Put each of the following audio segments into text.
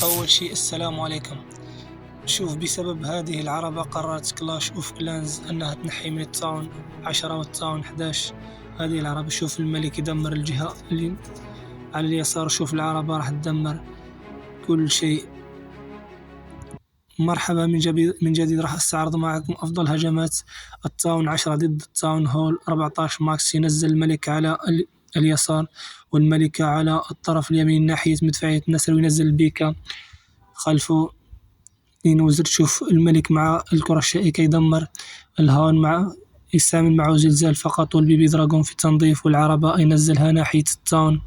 أول شيء السلام عليكم. شوف، بسبب هذه العربة قررت كلاش اوف كلانز أنها تنحي من التاون 10 والتاون 11 هذه العربة. شوف الملك يدمر الجهة اللي على اليسار، شوف العربة راح تدمر كل شيء. مرحبا من جديد راح استعرض معكم أفضل هجمات التاون 10 ضد التاون هول 14. ماكس ينزل الملك على اليسار والملكة على الطرف اليمين ناحية مدفعية النسر، وينزل البيكا خلفه وزر. تشوف الملك مع الكرة الشائكة يدمر الهاون، مع يستعمل معه زلزال فقط، والبيبي دراغون في التنظيف، والعربة ينزلها ناحية التاون.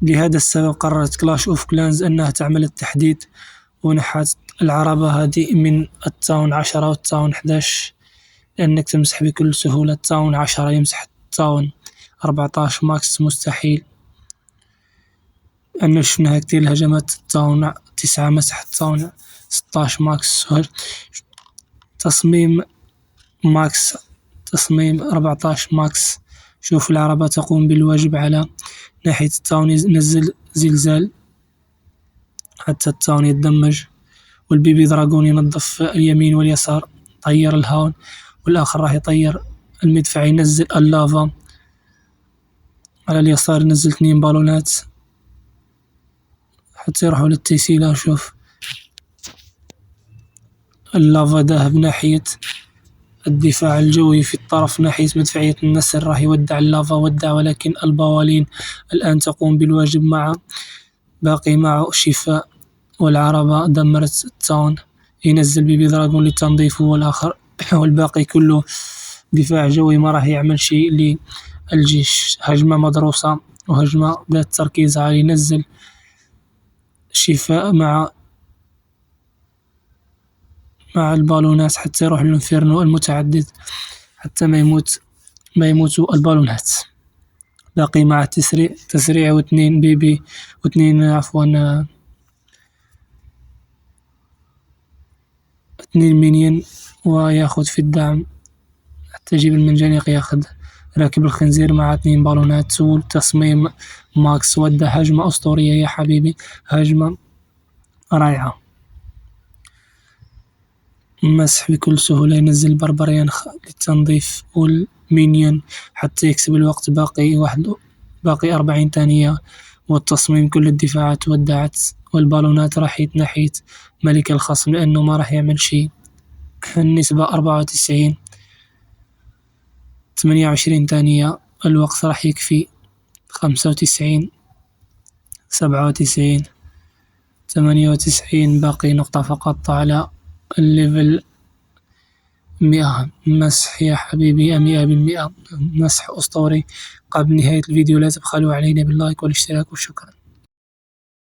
لهذا السبب قررت كلاش اوف كلانز أنها تعمل التحديث ونحت العربة هذه من التاون 10 والتاون 11، لأنك تمسح بكل سهولة. التاون 10 يمسح التاون 14 ماكس مستحيل. أنا شفناها كتير الهجمات. التاون 9 مسح التاون 16 ماكس سهل. تصميم ماكس، تصميم 14 ماكس. شوف العربة تقوم بالواجب على ناحية التاون، ينزل زلزال حتى التاون يتدمج، والبيبي دراغون ينظف اليمين واليسار، طير الهاون، والآخر راح يطير المدفع، ينزل اللافا على اليسار، ينزل 2 بالونات حتى يروحوا للتيسيلة. شوف اللافا ذاهب ناحية الدفاع الجوي في الطرف ناحية مدفعية النسر، راح يودع اللافا ودع، ولكن البوالين الآن تقوم بالواجب مع باقي معه شفاء، والعربة دمرت التاون. ينزل بيبي دراغون للتنظيف هو الآخر والباقي كله دفاع جوي ما راح يعمل شيء للجيش. هجمة مدروسة وهجمة ذات تركيز عالي. ينزل شفاء مع البالونات حتى يروح الانفيرنو المتعدد، حتى ما يموتوا البالونات. باقي مع تسريع واثنين بيبي واثنين اثنين مينيون، وياخد في الدعم حتى يجيب المنجنيق، ياخد راكب الخنزير مع 2 بالونات. والتصميم ماكس ودى هجمة أسطورية يا حبيبي، هجمة رائعة. مسح بكل سهولة، ينزل بربريان للتنظيف والمينيون حتى يكسب الوقت. باقي 40 ثانية، والتصميم كل الدفاعات ودعت، والبالونات راحت ناحية ملك الخصم لأنه ما راح يعمل شيء. النسبة 94. 28 ثانية، الوقت راح يكفي. 95 97 98، باقي نقطة فقط على الليفل 100. مسح يا حبيبي 100%، مسح أسطوري. قبل نهاية الفيديو لا تبخلوا علينا باللايك والاشتراك، وشكرا.